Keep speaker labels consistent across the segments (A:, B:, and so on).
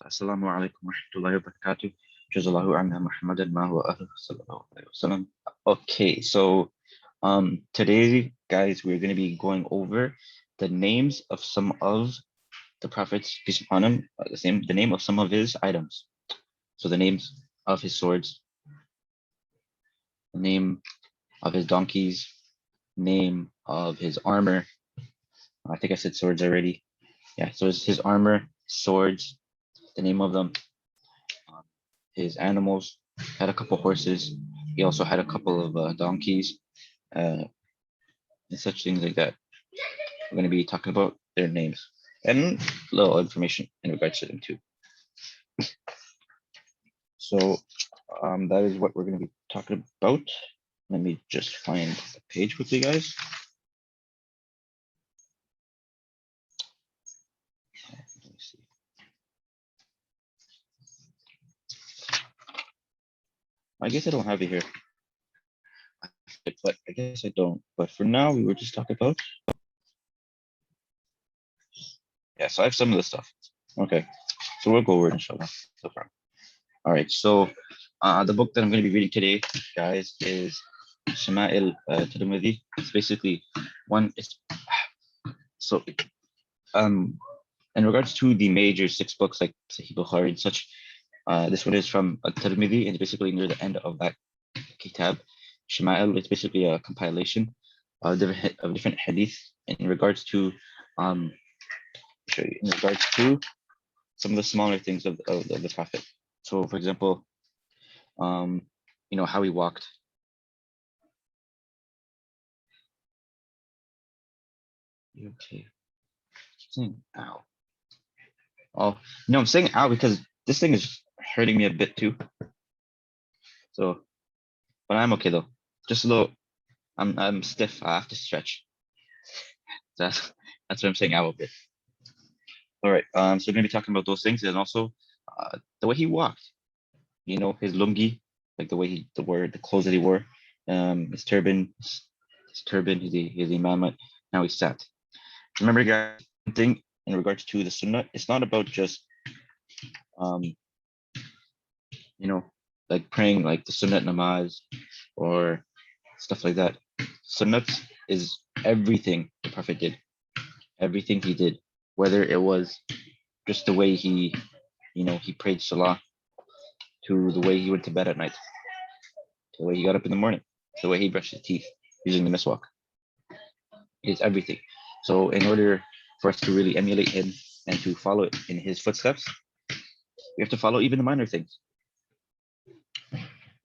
A: Assalamualaikum warahmatullahi wabarakatuh. Jazallahu anna Muhammadan ma huwa ahluhu sallallahu alaihi wasallam. Okay, so today, guys, we're going to be going over the names of some of the Prophet's peace upon him, the name of some of his items. So the names of his swords, the name of his donkeys, name of his armor. I think I said swords already. Yeah, so it's his armor, swords, the name of them, his animals, had a couple horses. He also had a couple of donkeys, and such things like that. We're going to be talking about their names and little information in regards to them too. So that is what we're going to be talking about. Let me just find the page quickly, guys. Let me see. I guess I don't have it here, but I guess I don't. But for now, we were just talking about. Yeah, so I have some of the stuff. Okay, so we'll go over it, inshallah. So far. All right, so the book that I'm going to be reading today, guys, is Shama'il Tirmidhi. It's basically one. So in regards to the major 6 books like Sahih Bukhari and such, this one is from Tirmidhi, and it's basically near the end of that kitab. Shama'il, it's basically a compilation of different hadith in regards to some of the smaller things of the Prophet. So, for example, how he walked. You okay? Saying ow. Oh no, I'm saying ow because this thing is hurting me a bit too. So, but I'm okay though. Just a little. I'm stiff. I have to stretch. That's what I'm saying ow a bit. All right. So we're gonna be talking about those things and also the way he walked. His lungi, like the way he wore the clothes that he wore, his turban, his imamah. Now he sat. Remember, guys, one thing in regards to the sunnah, it's not about just like praying like the sunnah namaz or stuff like that. Sunnah is everything the Prophet did, everything he did, whether it was just the way he prayed salah, to the way he went to bed at night, to the way he got up in the morning, to the way he brushed his teeth using the miswak. It's everything. So in order for us to really emulate him and to follow in his footsteps, we have to follow even the minor things. We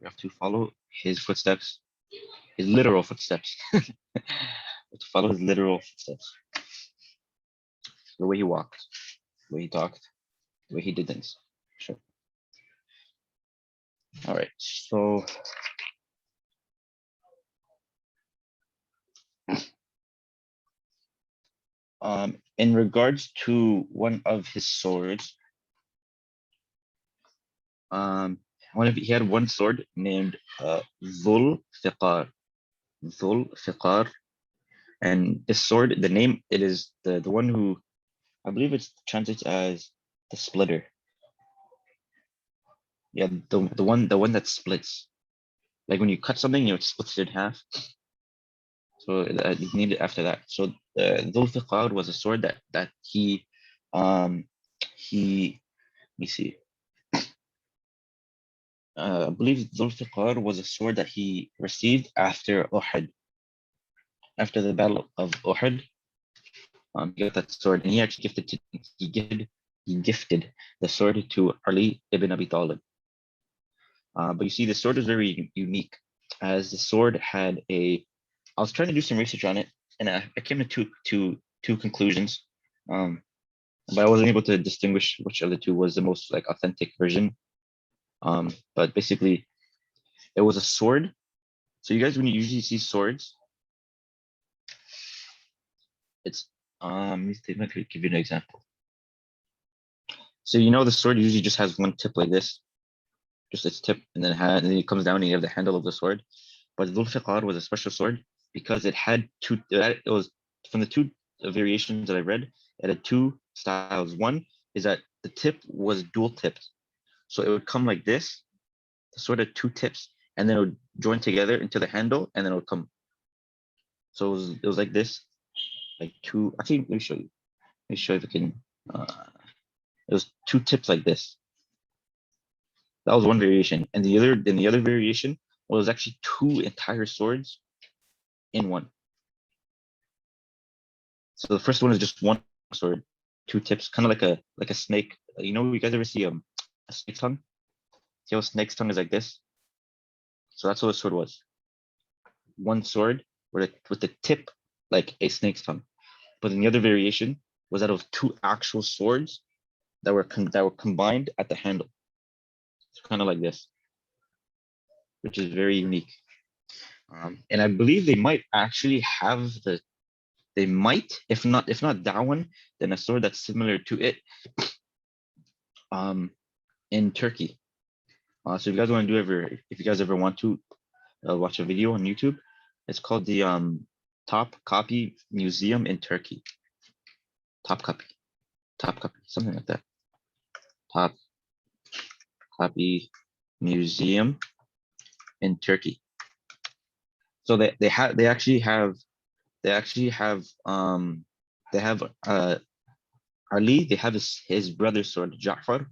A: have to follow his footsteps, his literal footsteps. We have to follow his literal footsteps. The way he walked, the way he talked, the way he did things. Sure. All right, so in regards to one of his swords, he had one sword named Dhul Fiqar. Dhul Fiqar. And this sword, the name, it is the one who, I believe it's translates as the splitter. Yeah, the one that splits. Like when you cut something, it splits it in half. So he named it after that. So Dhul Fiqar was a sword that he let me see. I believe Dhul Fiqar was a sword that he received after Uhud. After the battle of Uhud, he got that sword, and he actually gifted the sword to Ali ibn Abi Talib. But you see, the sword is very unique, as the sword had I was trying to do some research on it, and I came to two conclusions, but I wasn't able to distinguish which of the two was the most like authentic version. But basically, it was a sword. So you guys, when you usually see swords, it's let me give you an example. So the sword usually just has one tip like this, just its tip, and then it comes down and you have the handle of the sword. But Dhul Fiqar was a special sword because it had it was from the two variations that I read, it had 2 styles. One, is that the tip was dual tipped. So it would come like this, sort of two tips, and then it would join together into the handle, and then it would come. So it was like this, like two. Actually, let me show you. Let me show you if I can. It was two tips like this. That was one variation, and the other variation was actually two entire swords in one. So the first one is just one sword, two tips, kind of like a snake. You know, you guys ever see a snake's tongue? See how a snake's tongue is like this? So that's what the sword was. One sword with the tip like a snake's tongue. But then the other variation was that of two actual swords that were combined at the handle. It's kind of like this, which is very unique. And I believe they might actually have they might, if not that one, then a sword that's similar to it in Turkey. So if you guys want to if you guys ever want to watch a video on YouTube, it's called the Top Copy Museum in Turkey. Top copy, something like that. Top Copy Museum in Turkey. So they actually have Ali, they have his brother's sword, Ja'far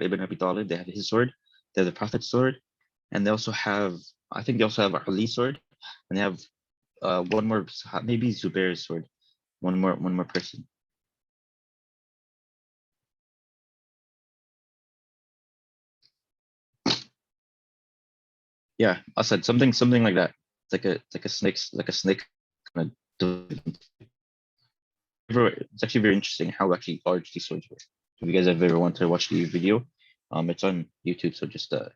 A: ibn Abi Talib, they have his sword, they have the Prophet's sword, and they also have, I think they also have Ali's sword, and they have one more, maybe Zubair's sword, one more person. Yeah, I said something like that. It's like a snake kind of. It's actually very interesting how actually large these swords were. If you guys have ever wanted to watch the video, it's on YouTube. So just if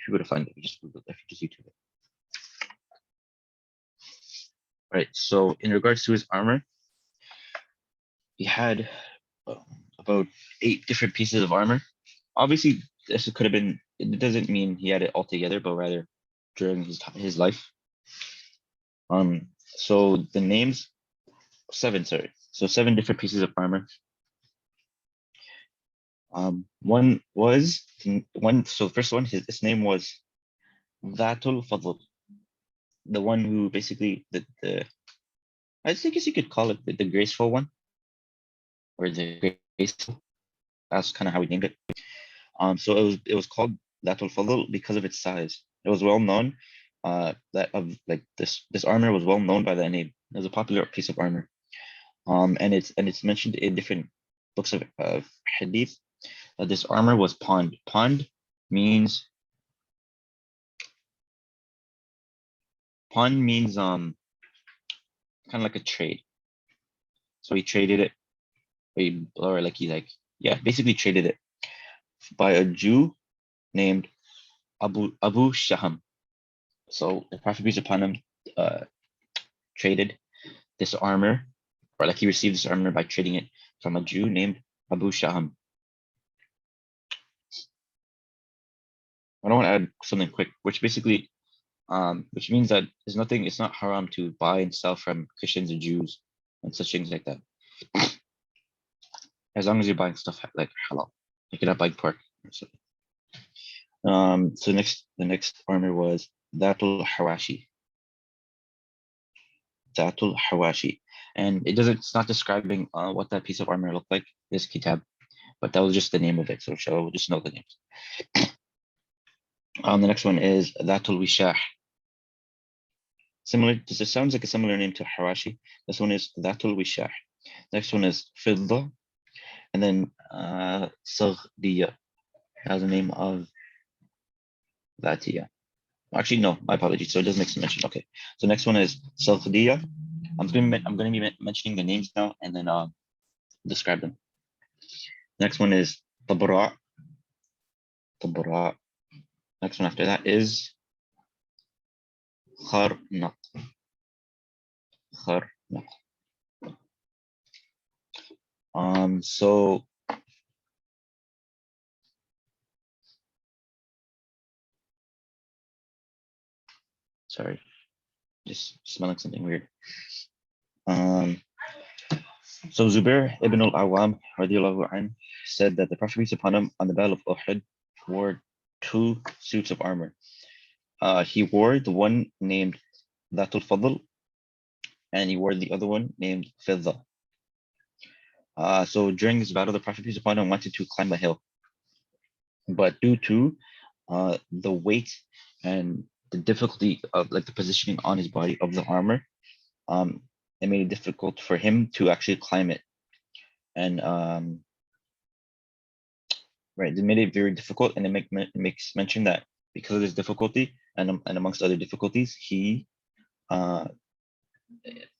A: you were to find it, just Google it, if you just YouTube it. All right. So in regards to his armor, he had about 8 different pieces of armor. Obviously, this could have been. It doesn't mean he had it all together, but rather during his life. So the names 7, sorry. So 7 different pieces of armor. One was one. So the first one, his name was Dhatul Fadl, the one who basically the I think you could call it the graceful one, or the graceful. That's kind of how we named it. So it was called Dhatul Fadl because of its size. It was well known. That of like this armor was well known by that name. It was a popular piece of armor. And it's mentioned in different books of hadith that this armor was pawned. Pawn means kind of like a trade. So he traded it, basically traded it by a Jew named Abu Shaham. So the Prophet peace upon him traded this armor, or like he received this armor by trading it from a Jew named Abu Shaham. I want to add something quick, which basically, which means that it's not haram to buy and sell from Christians or Jews and such things like that. As long as you're buying stuff like halal, you cannot buy pork. So the next armor was Dhatul Hawashi. Dhatul Hawashi, and it's not describing what that piece of armor looked like. This kitab, but that was just the name of it. So we'll just know the names. The next one is Dhatul Wishah. This sounds like a similar name to Hawashi. This one is Dhatul Wishah. Next one is Fidda, and then Saghdiya has the name of Dhatiya. Actually, no, my apologies. So it doesn't make some mention. Okay. So next one is Saghdiya. I'm going to be mentioning the names now and then describe them. Next one is Tabra. Next one after that is Kharnaq. So sorry, just smelling something weird. So Zubair ibn al-Awwam radiallahu anh said that the Prophet peace upon him on the battle of Uhud wore two suits of armor. He wore the one named Dhatul Fadl, and he wore the other one named Fidda. So during this battle, the Prophet peace upon him wanted to climb a hill, but due to the weight and the difficulty of like the positioning on his body of the armor, um, it made it difficult for him to actually climb it. And right, they made it very difficult, and it makes mention that because of this difficulty and amongst other difficulties, uh,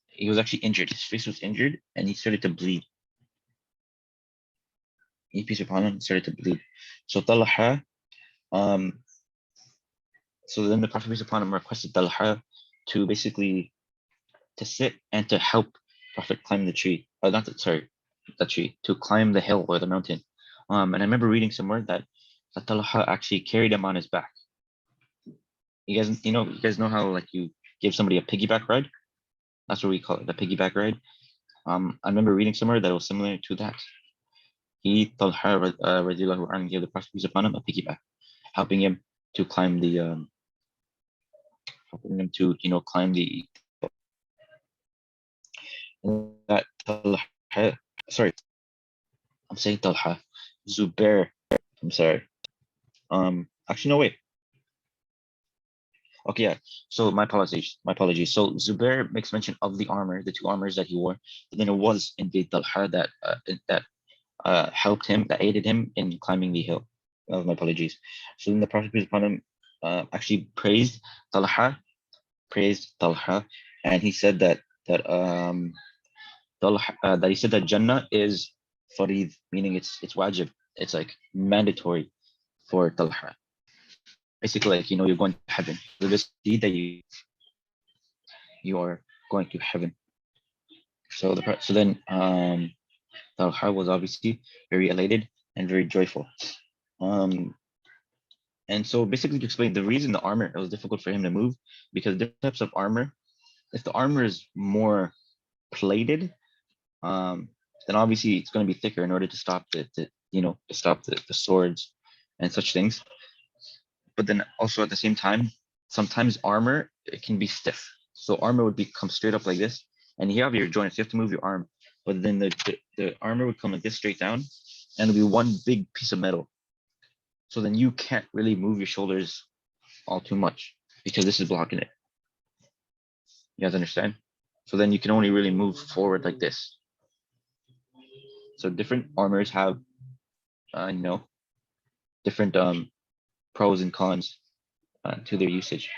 A: he was actually injured. His face was injured, and he started to bleed. Peace upon him, started to bleed. So Talha, um, so then the Prophet peace upon him requested Talha to basically to sit and to help Prophet climb the tree. Not the, sorry, the tree, to climb the hill or the mountain. And I remember reading somewhere that Talha actually carried him on his back. You guys know how like you give somebody a piggyback ride? That's what we call it, the piggyback ride. I remember reading somewhere that it was similar to that. Talha radiallahu anhu gave the Prophet peace upon him a piggyback, helping him to climb the helping him to climb the that Talha, sorry, I'm saying Talha, Zubair. I'm sorry. Actually, no, wait. Okay, yeah. So my apologies. My apologies. So Zubair makes mention of the armor, the two armors that he wore. But then it was indeed Talha that helped him, that aided him in climbing the hill. My apologies. So then the Prophet peace upon him actually praised Talha, and he said that Talha, that he said that Jannah is farid, meaning it's wajib. It's like mandatory for Talha. Basically, like you're going to heaven. So this deed that you are going to heaven. So then Talha was obviously very elated and very joyful. Um, and so basically to explain the reason the armor it was difficult for him to move because different types of armor, if the armor is more plated, um, then obviously it's going to be thicker in order to stop to stop the swords and such things. But then also at the same time, sometimes armor it can be stiff. So armor would become straight up like this, and you have your joints. You have to move your arm, but then the armor would come like this straight down, and it'll be one big piece of metal. So then you can't really move your shoulders all too much because this is blocking it. You guys understand? So then you can only really move forward like this. So different armors have, different pros and cons to their usage.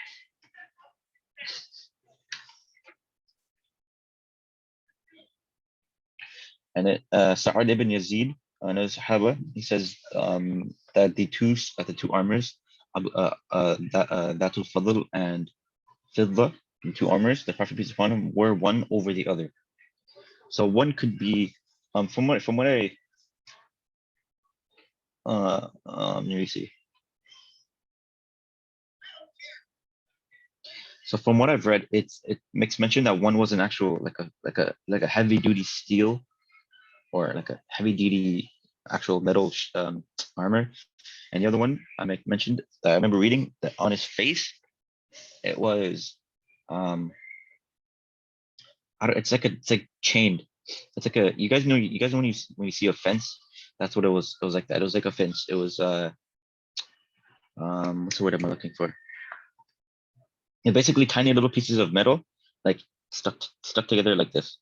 A: And Sa'ad ibn Yazid, another Sahaba, he says that the two armors, Datul Fadl and Fidda, the two armors, the Prophet peace upon him, were one over the other. So one could be, from what I let me see. So from what I've read, it makes mention that one was an actual like a heavy duty steel or like a heavy duty actual metal armor, and the other one mentioned that I remember reading that on his face it was it's like chained. It's like a you guys know when you see a fence, that's what it was like that. It was like a fence. It was what's the word I'm looking for? Yeah, basically tiny little pieces of metal like stuck together like this.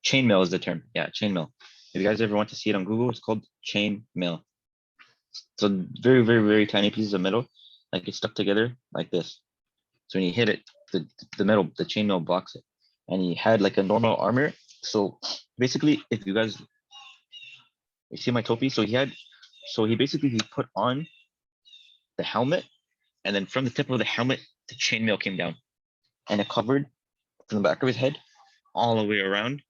A: Chainmail is the term. Yeah, chainmail. If you guys ever want to see it on Google, it's called chainmail. So very, very, very tiny pieces of metal, like it's stuck together like this. So when you hit it, the chainmail blocks it. And he had like a normal armor. So basically, if you see my topi, so he put on the helmet, and then from the tip of the helmet, the chainmail came down, and it covered from the back of his head all the way around,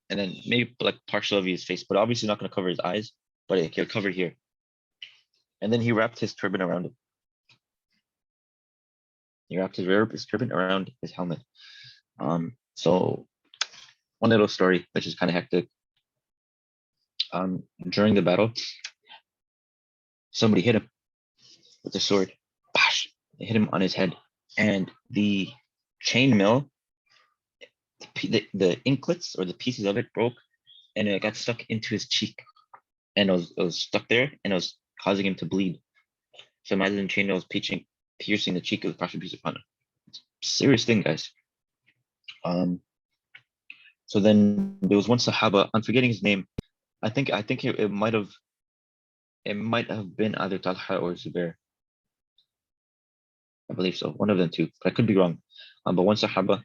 A: and then maybe like partial of his face, but obviously not going to cover his eyes, but it can cover here. And then he wrapped his turban around it. He wrapped his turban around his helmet. So one little story, which is kind of hectic. During the battle, somebody hit him with a sword. Bash! They hit him on his head, and the chainmail, the inklets or the pieces of it broke, and it got stuck into his cheek, and it was stuck there, and it was causing him to bleed. So imagine chainmail was piercing the cheek of the Prophet peace upon him. It's a serious thing, guys. So then there was one Sahaba. I'm forgetting his name. I think it might have been either Talha or Zubair. I believe so. One of them two, but I could be wrong. But one Sahaba,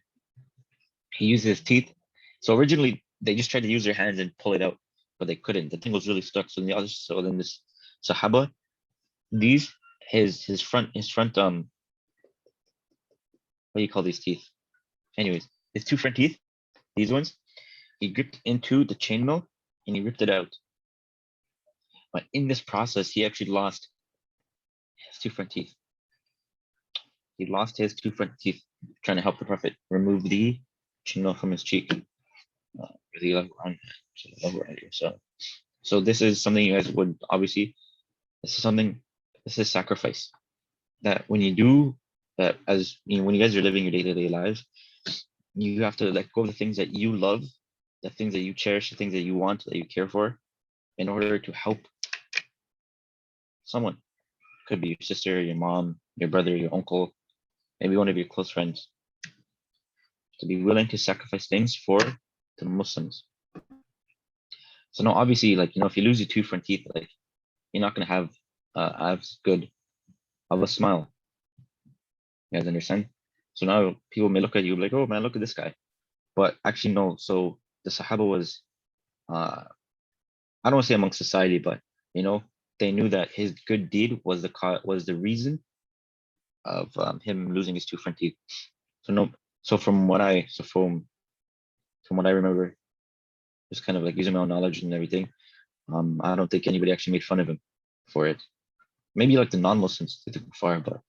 A: he used his teeth. So originally they just tried to use their hands and pull it out, but they couldn't. The thing was really stuck. So then this Sahaba, his front what do you call these teeth? Anyways, his two front teeth, these ones, he gripped into the chainmail and he ripped it out. But in this process, he actually lost his two front teeth. He lost his two front teeth trying to help the Prophet remove the chainmail from his cheek. So this is something you guys would obviously, this is sacrifice. That when you do that, as you know, when you guys are living your day-to-day lives, you have to let go of the things that you love, the things that you cherish, the things that you want, that you care for, in order to help someone. Could be your sister, your mom, your brother, your uncle, maybe one of your close friends. To be willing to sacrifice things for the Muslims. So now, obviously, like, you know, if you lose your two front teeth, like, you're not gonna have as good of a smile. You guys understand? So now people may look at you like, oh man, look at this guy. But actually, no. So the Sahaba was, I don't want to say among society, but you know, they knew that his good deed was the reason of him losing his two front teeth. So from what I remember, just kind of like using my own knowledge and everything, I don't think anybody actually made fun of him for it. Maybe like the non-Muslims they took it far, but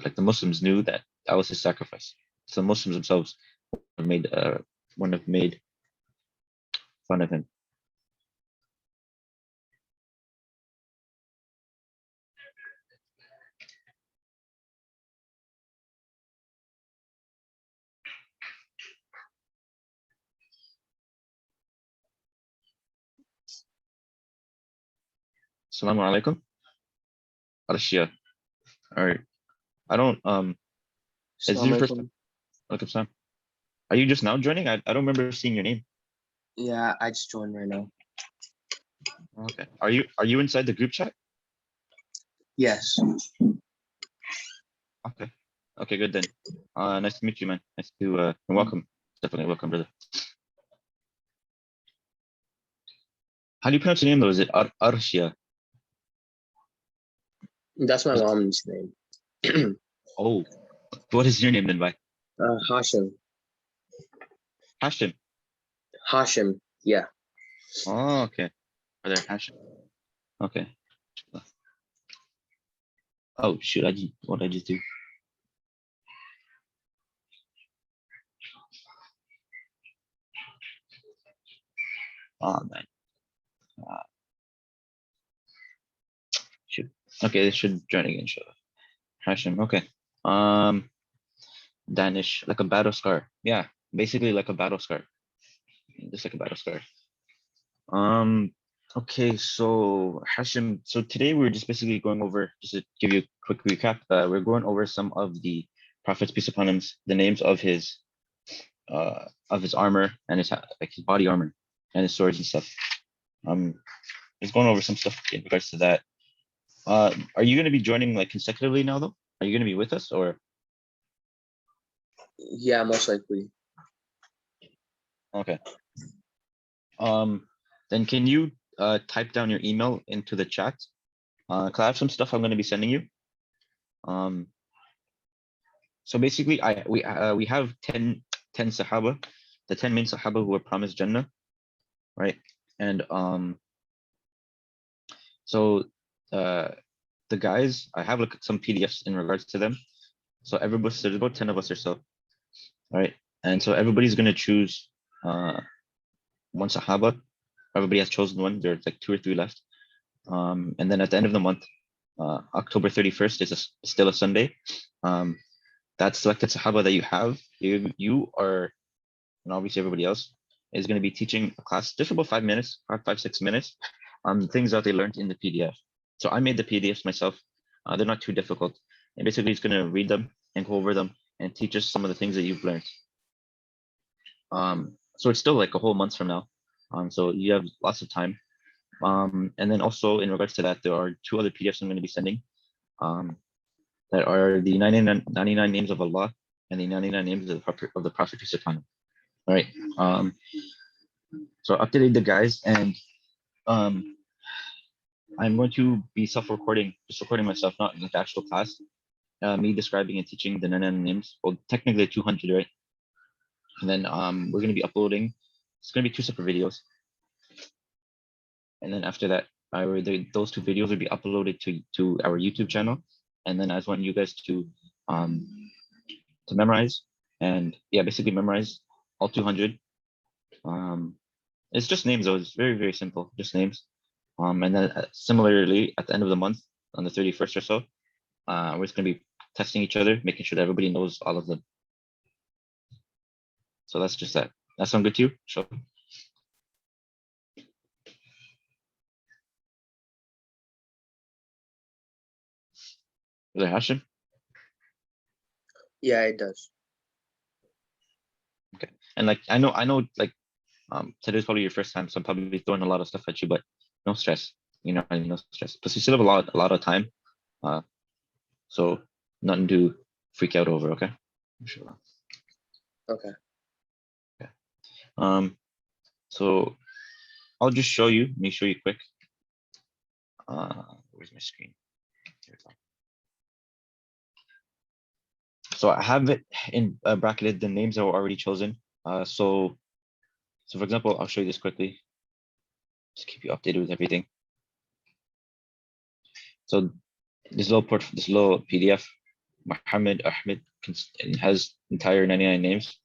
A: like the Muslims knew that that was his sacrifice. So the Muslims themselves wouldn't have made fun of him. Assalamualaikum. Arshia. All right. I don't is this your first time? Welcome, Sam. Are you just now joining? I don't remember seeing your name.
B: Yeah, I just joined right now.
A: Okay. Are you inside the group chat?
B: Yes.
A: Okay. Okay, good then. Nice to meet you, man. Nice to and welcome. Definitely welcome, brother. How do you pronounce your name though? Is it Arshia?
B: That's my mom's name.
A: Oh, what is your name then, by?
B: Hashim.
A: Hashim.
B: Hashim, yeah.
A: Oh, okay. Brother Hashim. Okay. Oh shoot! What did I just do? Oh man. Shoot. Okay, this should join again. Sure. Hashim. Okay. Danish, like a battle scar. Yeah, basically like a battle scar. Just like a battle scar. Okay, so Hashim, so today we're just basically going over, just to give you a quick recap, we're going over some of the Prophet's peace upon him, the names of his armor and his body armor and his swords and stuff. Just going over some stuff in regards to that. Are you going to be joining like consecutively now though? Are you going to be with us or?
B: Yeah, most likely.
A: Okay. Then can you type down your email into the chat? Cause I have some stuff I'm going to be sending you. So basically, we have 10 Sahaba, the 10 main Sahaba who were promised Jannah, right? And so the guys, I have like some PDFs in regards to them. So there's about 10 of us or so, right? And so everybody's going to choose one Sahaba. Everybody has chosen one. There's like 2 or 3 left. And then at the end of the month, October 31st is still a Sunday. That selected Sahaba that you have, you are, and obviously everybody else, is going to be teaching a class just about 5 minutes, 6 minutes, on the things that they learned in the PDF. So I made the PDFs myself. They're not too difficult. And basically, it's going to read them and go over them and teach us some of the things that you've learned. So it's still like a whole month from now. So you have lots of time. And then also in regards to that, there are 2 other PDFs I'm going to be sending that are the 99 names of Allah and the 99 names of the Prophet peace upon him. All right. So updated the guys, and I'm going to be self-recording, just recording myself, not in the actual class. Me describing and teaching the 99 names. Well, technically 200, right? And then we're going to be uploading. It's going to be 2 separate videos. And then after that, those 2 videos will be uploaded to our YouTube channel. And then I just want you guys to memorize, and basically memorize all 200. It's just names though. It's very, very simple, just names. And then similarly, at the end of the month, on the 31st or so, we're just going to be testing each other, making sure that everybody knows all of them. So that's just that. That sound good to you? Sure. Is there Hashim?
B: Yeah, it does.
A: Okay. And like I know like today's probably your first time, so I'm probably throwing a lot of stuff at you, but no stress. You know, no stress. Plus you still have a lot of time. So nothing to freak out over, okay? Inshallah.
B: Okay.
A: So I'll just show you. Let me show you quick. Where's my screen? Here we go. So I have it in bracketed the names that were already chosen. So for example, I'll show you this quickly. Just keep you updated with everything. So this little PDF, Muhammad Ahmad, has entire 99 names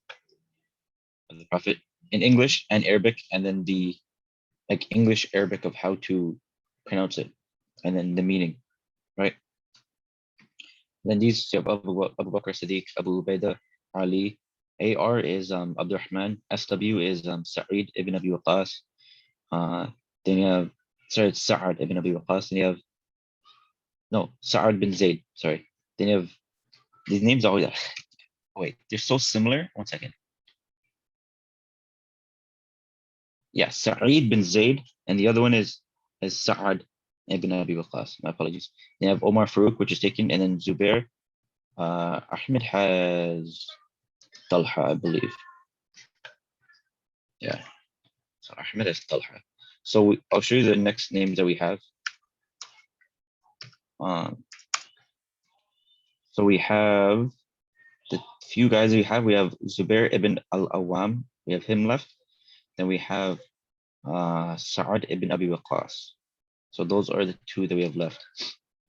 A: of the Prophet in English and Arabic, and then the English Arabic of how to pronounce it, and then the meaning, right? Then these you have Abu Bakr Siddiq, Abu Ubaidah, Ali. AR is Abdurrahman. S.W is Sa'id ibn Abi Waqas. Then you have, sorry, it's Sa'ad ibn Abi Waqas. Then you have, no, Sa'ad bin Zayd, sorry. Then you have, these names are, wait, they're so similar. One second. Yeah, Sa'id bin Zayd, and the other one is Sa'ad ibn Abi Waqas. My apologies. Then you have Omar Farouk, which is taken, and then Zubair. Ahmed has Talha, I believe. Yeah, so Ahmed has Talha. So I'll show you the next names that we have. So we have the few guys we have. We have Zubair ibn al-Awwam. We have him left. Then we have Sa'ad ibn Abi Waqqas. So those are the 2 that we have left.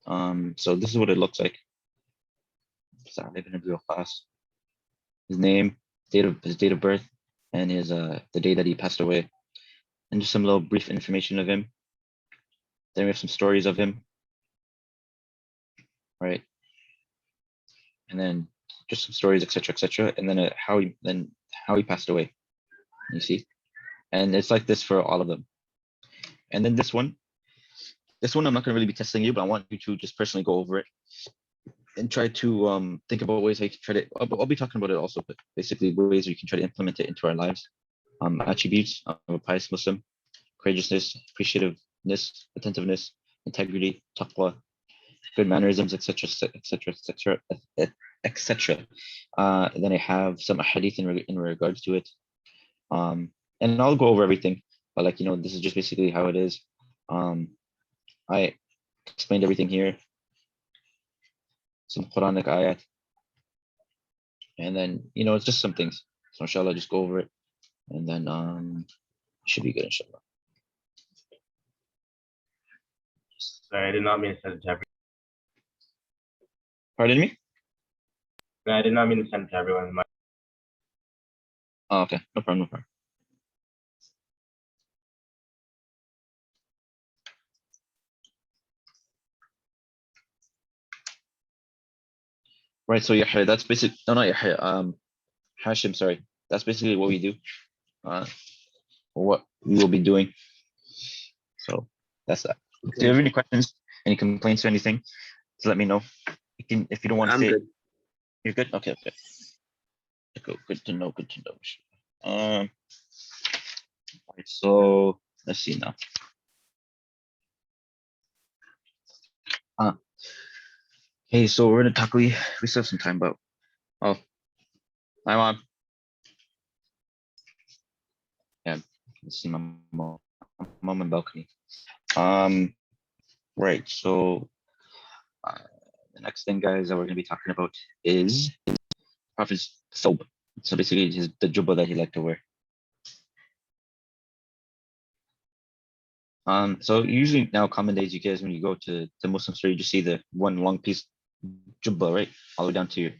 A: So this is what it looks like. Sa'ad ibn Abi Waqqas. His name, his date of birth, and his the day that he passed away, and just some little brief information of him. Then we have some stories of him, right? And then just some stories, etc., and then how he passed away. You see, and it's like this for all of them. And then this one I'm not going to really be testing you, but I want you to just personally go over it and try to think about ways how you can try to. I'll be talking about it also, but basically ways you can try to implement it into our lives. Attributes of a pious Muslim: courageousness, appreciativeness, attentiveness, integrity, taqwa, good mannerisms, etc., etc. Then I have some hadith in regards to it, and I'll go over everything. But this is just basically how it is. I explained everything here. Some Quranic ayat, and then it's just some things. So inshallah, just go over it, and then should be good inshallah.
C: Sorry, I did not mean to send it to everyone.
A: Pardon me?
C: I did not mean to send it to everyone.
A: Oh, okay, no problem. Right. So Yahya, that's basically no, not Yahya. Hashim, sorry. That's basically what we do. Or what we will be doing. So that's that. Do you
B: Okay.
A: have any questions, any complaints or anything? Just let me know. You can, if you don't want to
B: I'm
A: say it,
B: good.
A: you're good. Okay, okay. Cool. Good to know. Good to know. Right, so let's see now. Okay, so we're gonna talk. We still have some time, but oh, hi mom. Yeah, let's see my mom and balcony. Right. So uh, the next thing, guys, that we're gonna be talking about is Prophet's thobe. So basically, the jubba that he liked to wear. So usually now common days, you guys, when you go to the Muslim store, you just see the one long piece jubba, right, all the way down to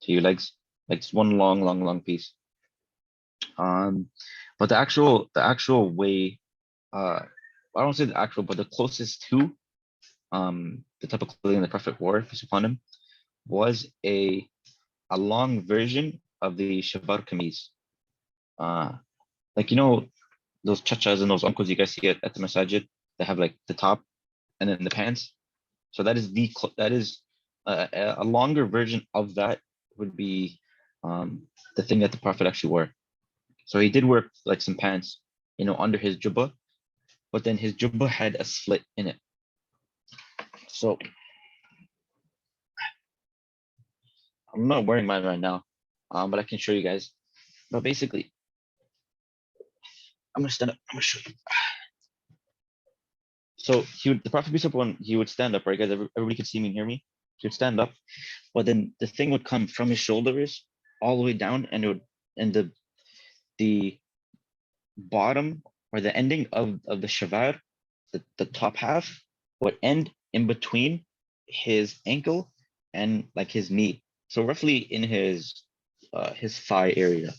A: your legs, like it's one long piece. But the actual way, I don't say the actual, but the closest to the type of clothing the Prophet wore, peace upon him, was a long version of the shabar kameez. Uh, like those chachas and those uncles you guys see at the masajid, they have like the top and then the pants. So that is a longer version of that would be the thing that the Prophet actually wore. So he did wear like some pants, under his jubba, but then his jubba had a slit in it. So I'm not wearing mine right now, but I can show you guys. But basically, I'm gonna stand up. I'm gonna show you. So the Prophet peace upon he would stand up, right, guys? Everybody could see me and hear me. He would stand up, but then the thing would come from his shoulders all the way down, and the bottom or the ending of the shavar, the top half, would end in between his ankle and like his knee. So roughly in his thigh area.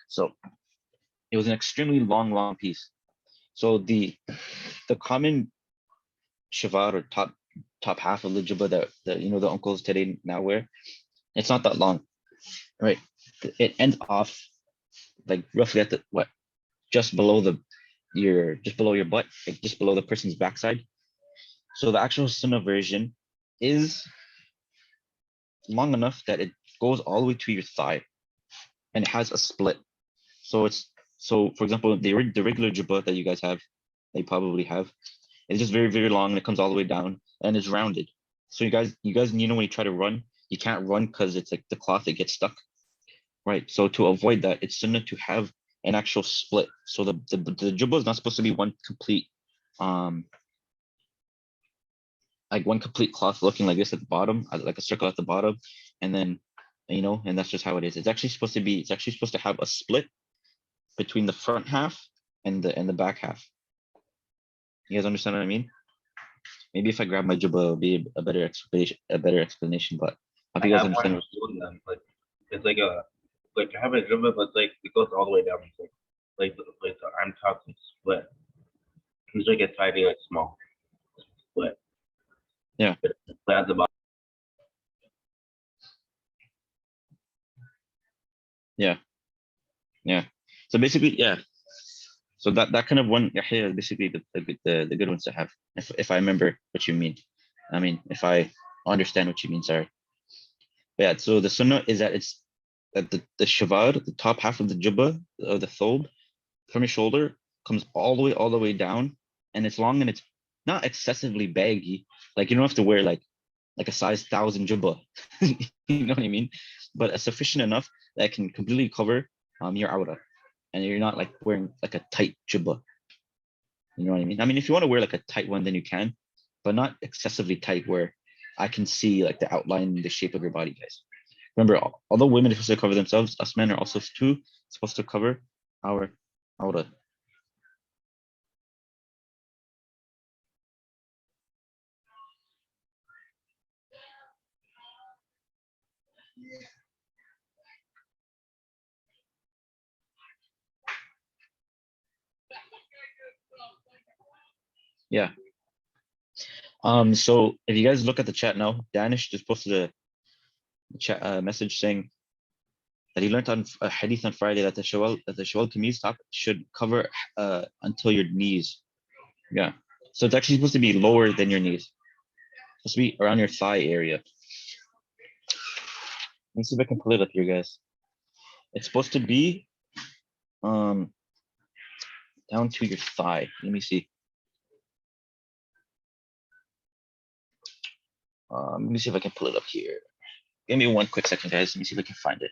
A: So it was an extremely long piece. So the common shavar or top half of the jubba that the uncles today now wear, it's not that long, right? It ends off like roughly at the what, just below just below your butt, like just below the person's backside. So the actual sunnah version is long enough that it goes all the way to your thigh, and it has a split. So for example, the regular jubba that you guys have, they probably have, it's just very long, and it comes all the way down and it's rounded. So you guys when you try to run, you can't run because it's like the cloth that gets stuck, right? So to avoid that, it's sunnah to have an actual split. So the jubba is not supposed to be one complete um like one complete cloth looking like this at the bottom, like a circle at the bottom, and then and that's just how it is. It's actually supposed to have a split between the front half and the back half. You guys understand what I mean? Maybe if I grab my jubba, it'll be a better explanation. But I
C: I
A: think you guys
C: have
A: understand.
C: one doing them. Like it's like I have a dribble, but like it goes all the way down. It's like the arm top is split. It's like a tiny, like small split.
A: Yeah.
C: But at the bottom.
A: Yeah. So basically, yeah. So that kind of one, Yahya, is basically the good ones to have. If I remember what you mean. I mean, if I understand what you mean, sorry. But yeah, so the sunnah is that it's that the shavar, the top half of the jubba, of the thobe, from your shoulder comes all the way down, and it's long, and it's not excessively baggy. Like you don't have to wear like a size 1,000 jubba. You know what I mean? But it's sufficient enough that it can completely cover your aura, and you're not like wearing like a tight jubba. You know what I mean? I mean, if you want to wear like a tight one, then you can, but not excessively tight where I can see like the outline, the shape of your body, guys. Remember, although women are supposed to cover themselves, us men are also too supposed to cover our aura. Yeah. So if you guys look at the chat now, Danish just posted message saying that he learned on a hadith on Friday that the shawal kameez top should cover until your knees. Yeah. So it's actually supposed to be lower than your knees. It's supposed to be around your thigh area. Let me see if I can pull it up here, guys. It's supposed to be down to your thigh. Let me see. Let me see if I can pull it up here. Give me one quick second, guys. Let me see if I can find it.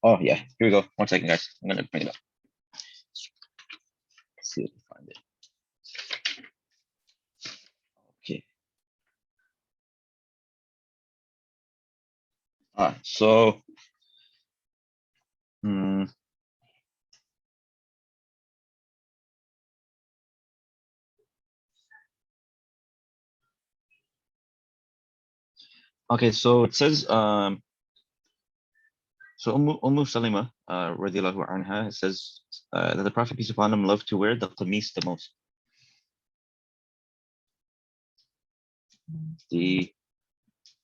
A: Oh yeah, here we go. One second, guys. I'm gonna bring it up. Let's see if I can find it. Okay. So okay, so it says so Salima radiyallahu anha, it says that the Prophet peace upon him loved to wear the qamis the most. The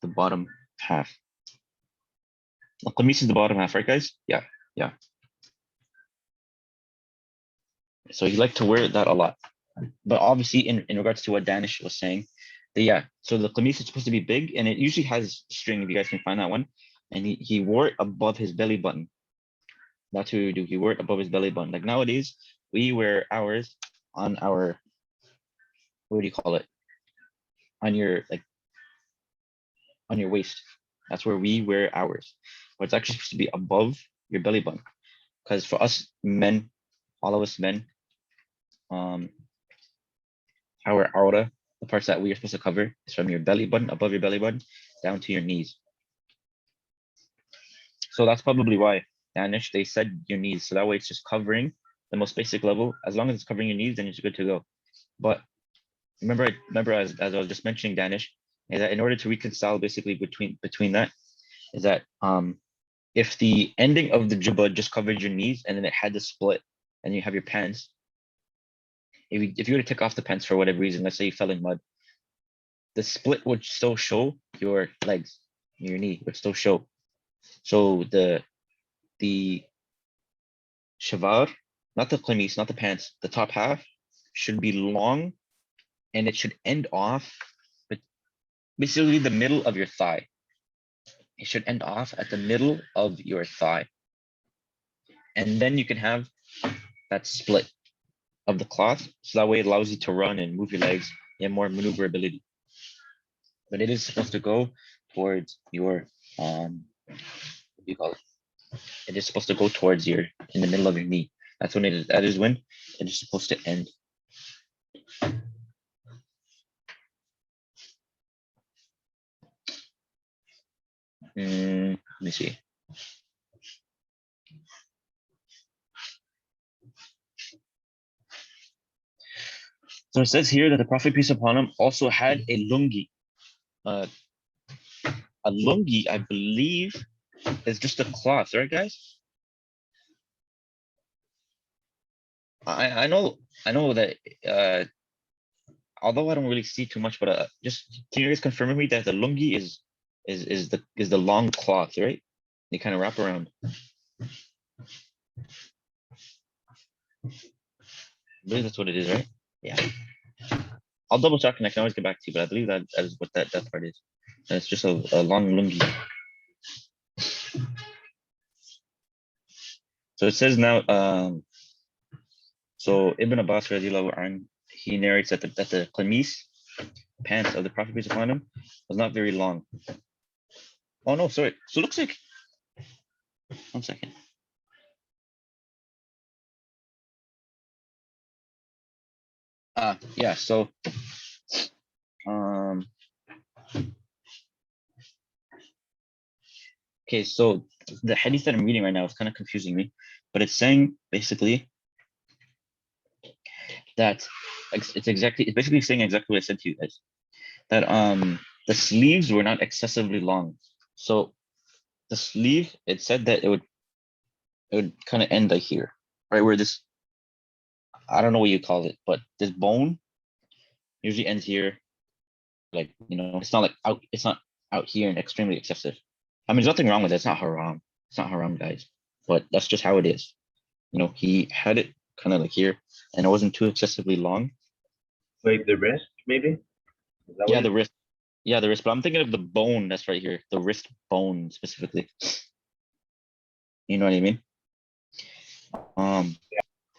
A: bottom half. The qamis is the bottom half, right, guys? Yeah. So he liked to wear that a lot. But obviously, in regards to what Danish was saying, so the qamis is supposed to be big, and it usually has string, if you guys can find that one. And he wore it above his belly button. That's what we do. He wore it above his belly button. Like nowadays, we wear ours on our, what do you call it? On your waist. That's where we wear ours. But it's actually supposed to be above your belly button. Because for us men, all of us men, our aura, the parts that we are supposed to cover is from your belly button, above your belly button, down to your knees. So that's probably why Danish, they said your knees. So that way it's just covering the most basic level. As long as it's covering your knees, then it's good to go. But remember as I was just mentioning, Danish, is that in order to reconcile basically between that, is that if the ending of the jubba just covered your knees and then it had to split and you have your pants, if you were to take off the pants for whatever reason, let's say you fell in mud, the split would still show your legs, your knee would still show. So the shavar, not the qamis, not the pants, the top half should be long and it should end off with basically the middle of your thigh. It should end off at the middle of your thigh. And then you can have that split of the cloth. So that way it allows you to run and move your legs and more maneuverability. But it is supposed to go towards your, what do you call it? It is supposed to go towards in the middle of your knee. That's when that is when it is supposed to end. Let me see. So it says here that the Prophet peace upon him also had a lungi. A lungi, I believe, is just a cloth, right, guys? I know that although I don't really see too much, but just can you guys confirm with me that the lungi is the long cloth, right? They kind of wrap around. I believe that's what it is, right? Yeah. I'll double check and I can always get back to you, but I believe that is what that part is. And it's just a long lungi. So it says now, so Ibn Abbas radiallahu anhu, he narrates that the qamis, pants of the Prophet peace upon him, was not very long. Oh no, sorry. So it looks like, one second. Yeah, so okay, so the hadith that I'm reading right now is kind of confusing me, but it's saying basically that it's basically saying exactly what I said to you guys, that the sleeves were not excessively long. So the sleeve, it said that it would kind of end like here, right where this I don't know what you call it, but this bone usually ends here. Like, it's not like out, it's not out here and extremely excessive. I mean, there's nothing wrong with it. It's not haram. It's not haram, guys. But that's just how it is. He had it kind of like here, and it wasn't too excessively long.
C: Like the wrist, maybe? Is that
A: Yeah,
C: what
A: the wrist. Yeah, the wrist. But I'm thinking of the bone that's right here, the wrist bone specifically. You know what I mean?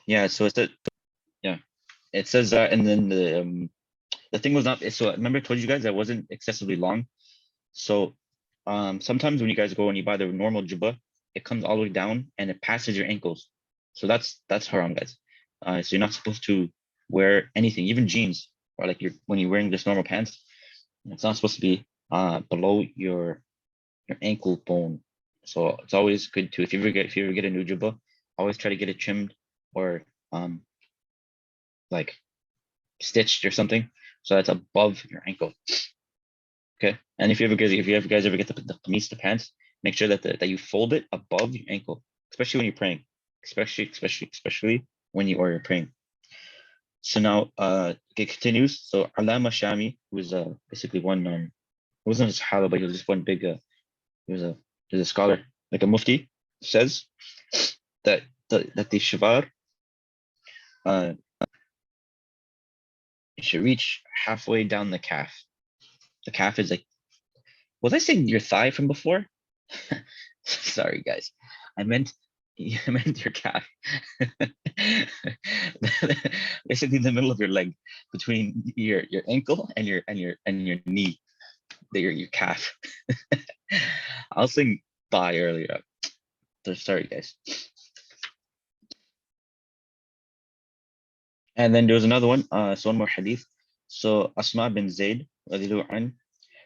A: Yeah. So it's that. Yeah, it says that, and then the thing was not. So remember, I told you guys that wasn't excessively long. So sometimes when you guys go and you buy the normal jubba, it comes all the way down and it passes your ankles. So that's haram, guys. So you're not supposed to wear anything, even jeans, or like when you're wearing just normal pants. It's not supposed to be below your ankle bone. So it's always good to, if you ever get a new jubba, always try to get it trimmed or like stitched or something, so that's above your ankle. Okay. And if you guys ever get the kameez, the pants, make sure that you fold it above your ankle, especially when you're praying, especially when you are praying. So now it continues. So Allama Shami, who was basically one wasn't a Sahaba, but he was just one big he was a scholar, like a mufti, says that the shavar it should reach halfway down the calf. The calf is like, was I saying your thigh from before? Sorry, guys. I meant your calf. Basically, the middle of your leg, between your ankle and your knee, your calf. I was saying thigh earlier. So sorry, guys. And then there was another one. So one more hadith. So Asma bin Zayd radiallahu anhu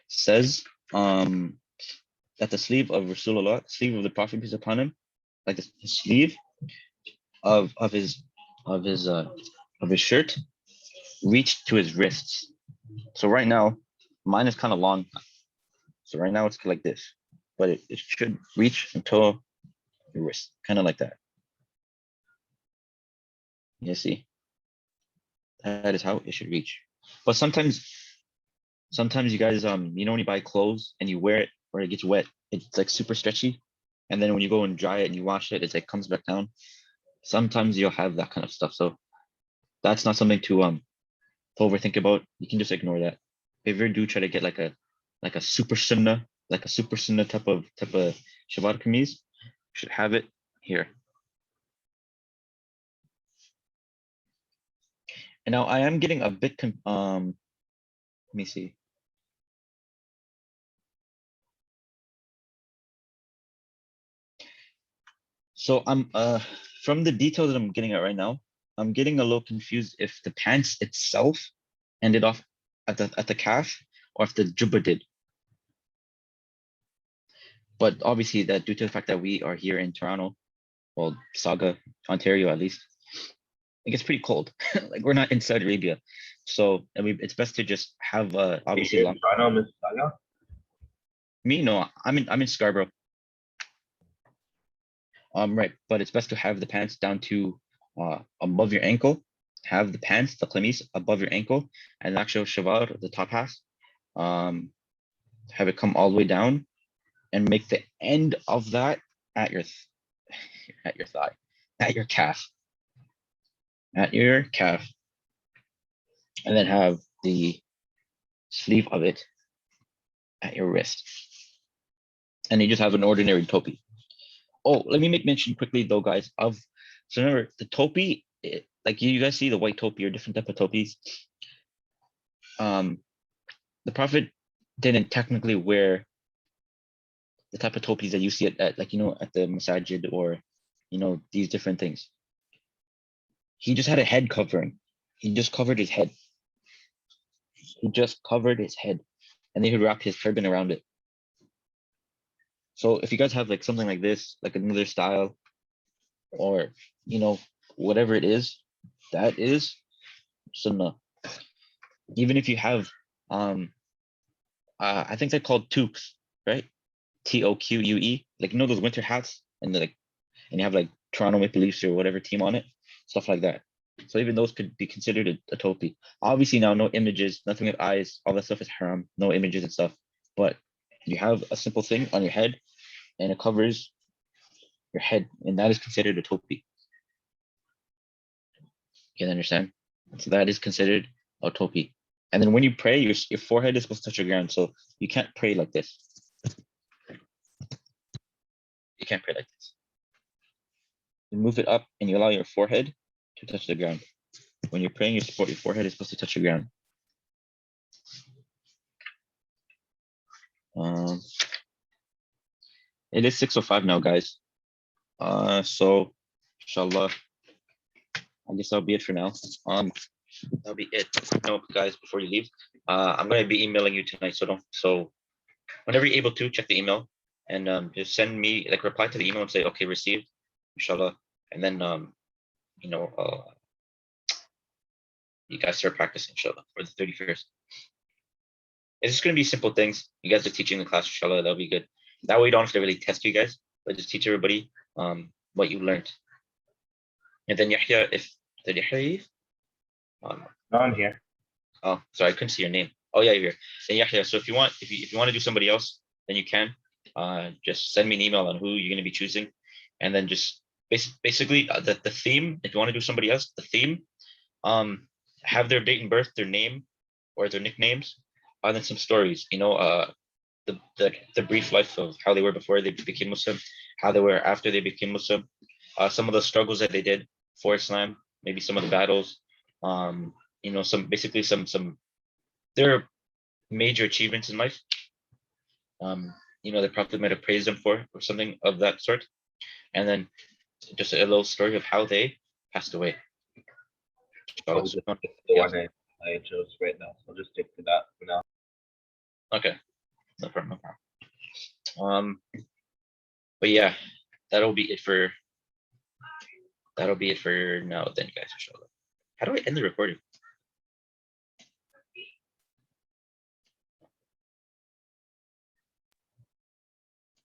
A: says that the sleeve of Rasulullah, sleeve of the Prophet peace upon him, like the sleeve of his shirt reached to his wrists. So right now, mine is kind of long. So right now it's like this, but it should reach until your wrist, kind of like that. You see, that is how it should reach. But sometimes you guys, when you buy clothes and you wear it or it gets wet, it's like super stretchy. And then when you go and dry it and you wash it, it's like comes back down. Sometimes you'll have that kind of stuff. So that's not something to overthink about. You can just ignore that. If you do try to get like a super sunnah, type of shavar kameez, you should have it here. And now I am getting a bit let me see. So I'm from the details that I'm getting at right now, I'm getting a little confused if the pants itself ended off at the calf or if the jubba did. But obviously that due to the fact that we are here in Toronto, well, Saga, Ontario at least, it gets pretty cold. Like we're not in Saudi Arabia. So I mean it's best to just have obviously long. Me, no, I'm in Scarborough. Right, but it's best to have the pants down to above your ankle. Have the pants, the kameez, above your ankle, and the actual shavar, the top half, have it come all the way down, and make the end of that at your thigh, at your calf, and then have the sleeve of it at your wrist, and you just have an ordinary topi. Oh, let me make mention quickly though, guys, so remember the topi, like you guys see the white topi or different type of topis. The Prophet didn't technically wear the type of topis that you see at like at the masajid or these different things. He just had a head covering. He just covered his head. And then he wrapped his turban around it. So if you guys have like something like this, like another style, or whatever it is, that is sunnah. Even if you have I think they're called toques, right? TOQUE, like those winter hats, and you have like Toronto Maple Leafs or whatever team on it, stuff like that. So even those could be considered a topi. Obviously now no images, nothing with eyes, all that stuff is haram, no images and stuff. But you have a simple thing on your head and it covers your head, and that is considered a topi. You can understand? So that is considered a topi. And then when you pray, your forehead is supposed to touch the ground. So you can't pray like this. You can't pray like this. You move it up and you allow your forehead to touch the ground. When you're praying, your forehead is supposed to touch the ground. It is 6:05 now, guys. So inshallah, I guess that'll be it for now. That'll be it. No, guys, before you leave, I'm gonna be emailing you tonight. So whenever you're able to, check the email and just send me, like, reply to the email and say, okay, received, inshallah. And then you guys start practicing, inshallah, for the 31st. It's just gonna be simple things. You guys are teaching the class, inshallah, that'll be good. That way you don't have to really test you guys, but just teach everybody what you learned. And then Yahya, did Yahya?
C: No, I'm here.
A: Oh, sorry, I couldn't see your name. Oh yeah, you're here. And Yahya, so if you want to do somebody else, then you can. Just send me an email on who you're gonna be choosing, and then just basically the theme. If you want to do somebody else, the theme, have their date and birth, their name, or their nicknames, and then some stories. The brief life of how they were before they became Muslim, how they were after they became Muslim, some of the struggles that they did for Islam, maybe some of the battles, some their major achievements in life. The Prophet might have praised them for, or something of that sort, and then just a little story of how they passed away.
C: The one I chose right now. So I'll just stick to that for now.
A: Okay, no problem. But yeah, that'll be it for now then, guys, inshallah. How do I end the recording?